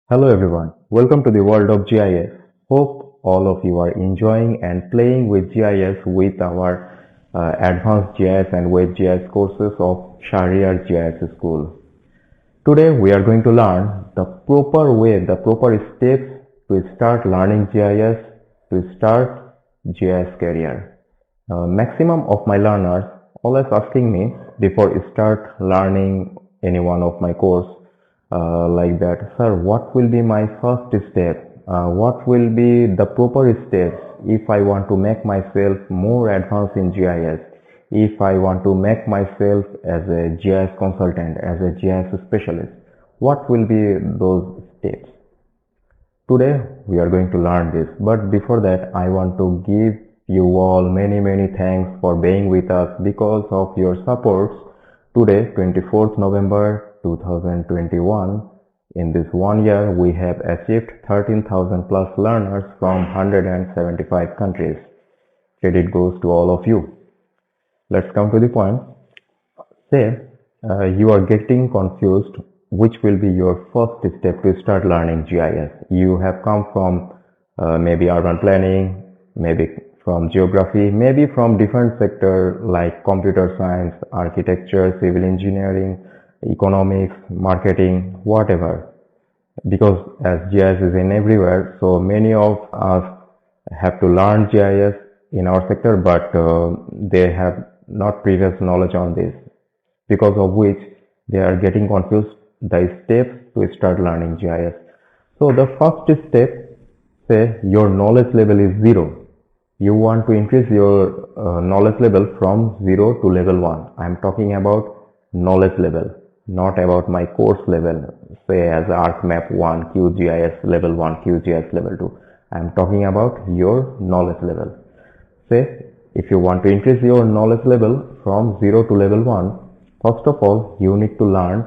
Hello everyone, welcome to the world of GIS. Hope all of you are enjoying and playing with GIS with our advanced GIS and Web GIS courses of Shahriar GIS School. Today we are going to learn the proper way, the proper steps to start learning GIS, to start GIS career. Maximum of my learners always asking me before start learning any one of my course like that, sir, what will be my first step? What will be the proper steps if I want to make myself more advanced in GIS? If I want to make myself as a GIS consultant, as a GIS specialist, what will be those steps? Today we are going to learn this, but before that I want to give you all many thanks for being with us. Because of your supports, today 24th November 2021, in this 1 year we have achieved 13,000 plus learners from 175 countries. Credit goes to all of you. Let's come to the point. Say you are getting confused which will be your first step to start learning GIS. You have come from maybe urban planning, maybe from geography, maybe from different sectors like computer science, architecture, civil engineering, economics, marketing, whatever. Because as GIS is in everywhere, so many of us have to learn GIS in our sector, but they have not previous knowledge on this, because of which they are getting confused the steps to start learning GIS. So the first step, say your knowledge level is 0. You want to increase your knowledge level from 0 to level 1. I am talking about knowledge level, not about my course level, say as ArcMap 1, QGIS level 1, QGIS level 2. I am talking about your knowledge level. Say if you want to increase your knowledge level from 0 to level 1, first of all you need to learn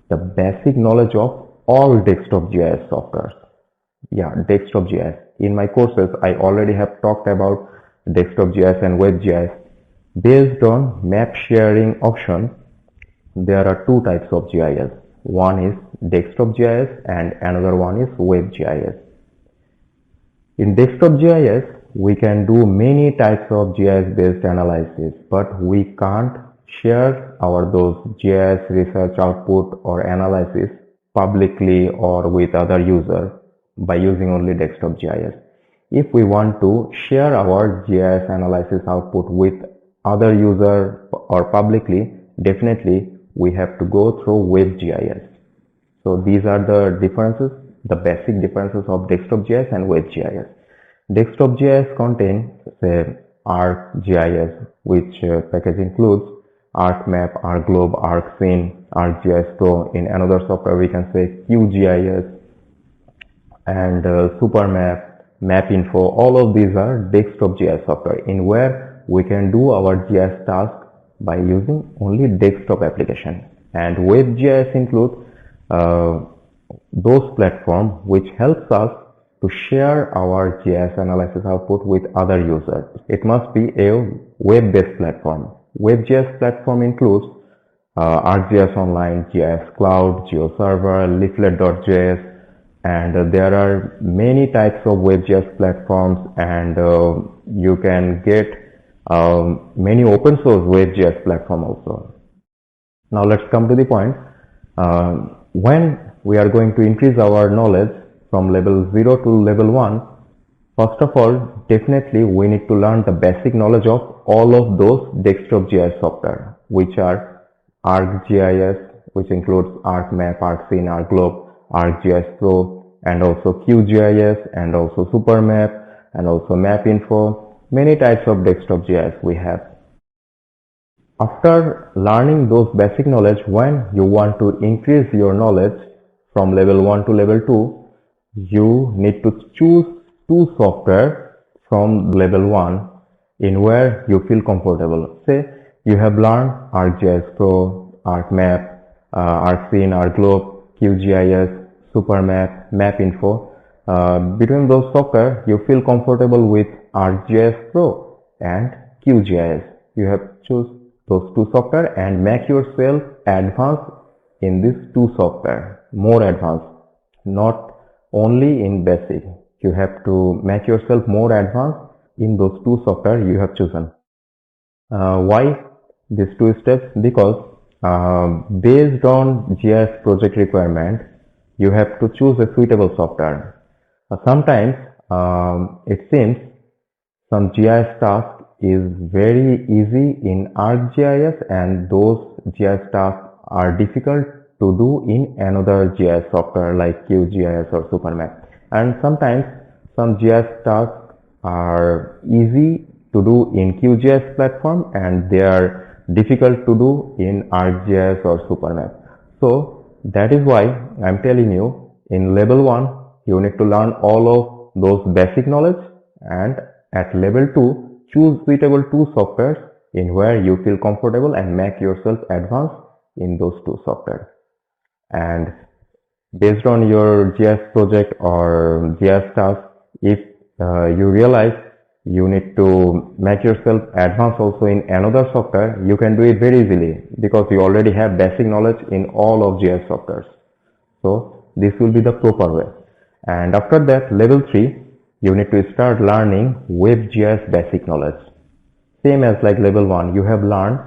the basic knowledge of all desktop GIS softwares. Yeah, Desktop GIS. In my courses, I already have talked about Desktop GIS and Web GIS. Based on map sharing option, there are two types of GIS. One is Desktop GIS and another one is Web GIS. In Desktop GIS, we can do many types of GIS based analysis, but we can't share those GIS research output or analysis publicly or with other users by using only Desktop GIS. If we want to share our GIS analysis output with other users or publicly, definitely we have to go through Web GIS. So these are the differences, the basic differences of Desktop GIS and Web GIS. Desktop GIS contains say ArcGIS, which package includes ArcMap, ArcGlobe, ArcScene, ArcGIS Pro. In another software we can say QGIS and SuperMap, MapInfo. All of these are Desktop GIS software in where we can do our GIS task by using only desktop application. And Web GIS includes those platforms which helps us to share our GIS analysis output with other users. It must be a web-based platform. Web GIS platform includes ArcGIS Online, GIS Cloud, GeoServer, Leaflet.js, and there are many types of Web GIS platforms, and you can get many open source Web GIS platform also. Now let's come to the point. When we are going to increase our knowledge from level 0 to level 1, first of all, definitely we need to learn the basic knowledge of all of those Desktop GIS software, which are ArcGIS, which includes ArcMap, ArcScene, ArcGlobe, ArcGIS Pro, and also QGIS, and also SuperMap, and also MapInfo. Many types of Desktop GIS we have. After learning those basic knowledge, when you want to increase your knowledge from level 1 to level 2, you need to choose two software from level 1 in where you feel comfortable. Say you have learned ArcGIS Pro, ArcMap, ArcScene, ArcGlobe, QGIS, SuperMap, MapInfo. Between those software, you feel comfortable with ArcGIS Pro and QGIS. You have choose those two software and make yourself advanced in these two software, more advanced, not only in basic. You have to make yourself more advanced in those two software you have chosen. Why these two steps? Because based on GIS project requirement, you have to choose a suitable software. Sometimes it seems some GIS task is very easy in ArcGIS and those GIS tasks are difficult to do in another GIS software like QGIS or SuperMap. And sometimes some GIS tasks are easy to do in QGIS platform and they are difficult to do in ArcGIS or SuperMap. So that is why I'm telling you, in level 1 you need to learn all of those basic knowledge, and at level 2 choose suitable two softwares in where you feel comfortable and make yourself advanced in those two softwares. And based on your GIS project or GIS task, if you realize you need to make yourself advanced also in another software, you can do it very easily because you already have basic knowledge in all of GIS softwares. So this will be the proper way. And after that, level 3, you need to start learning Web GIS basic knowledge. Same as like level 1, you have learned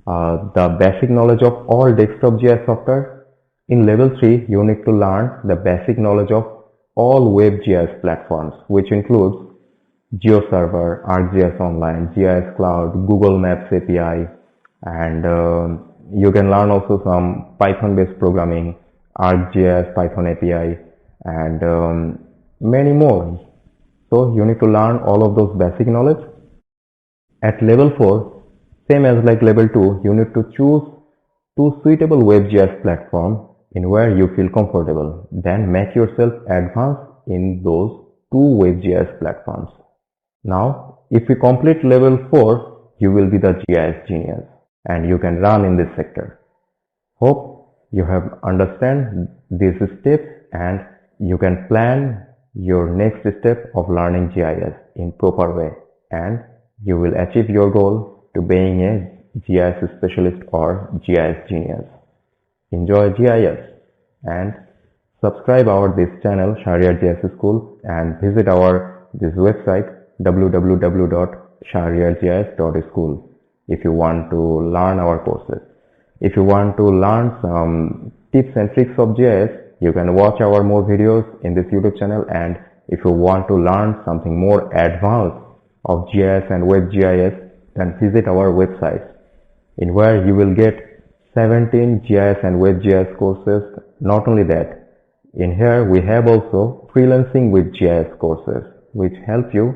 the basic knowledge of all desktop GIS software. In level 3, you need to learn the basic knowledge of all Web GIS platforms, which includes GeoServer, ArcGIS Online, GIS Cloud, Google Maps API, and you can learn also some Python-based programming, ArcGIS, Python API, and many more. So you need to learn all of those basic knowledge. At level 4, same as like level 2, you need to choose two suitable Web GIS platforms in where you feel comfortable. Then make yourself advanced in those two Web GIS platforms. Now, if you complete level 4, you will be the GIS Genius and you can run in this sector. Hope you have understand these steps and you can plan your next step of learning GIS in proper way, and you will achieve your goal to being a GIS specialist or GIS Genius. Enjoy GIS and subscribe our this channel Shahriar GIS School and visit our this website www.shahriargis.school if you want to learn our courses. If you want to learn some tips and tricks of GIS, you can watch our more videos in this YouTube channel, and if you want to learn something more advanced of GIS and Web GIS, then visit our website in where you will get 17 GIS and Web GIS courses. Not only that, in here we have also freelancing with GIS courses which help you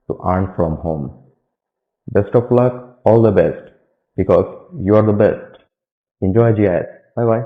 to earn from home. Best of luck, all the best, because you are the best. Enjoy GIS. Bye bye.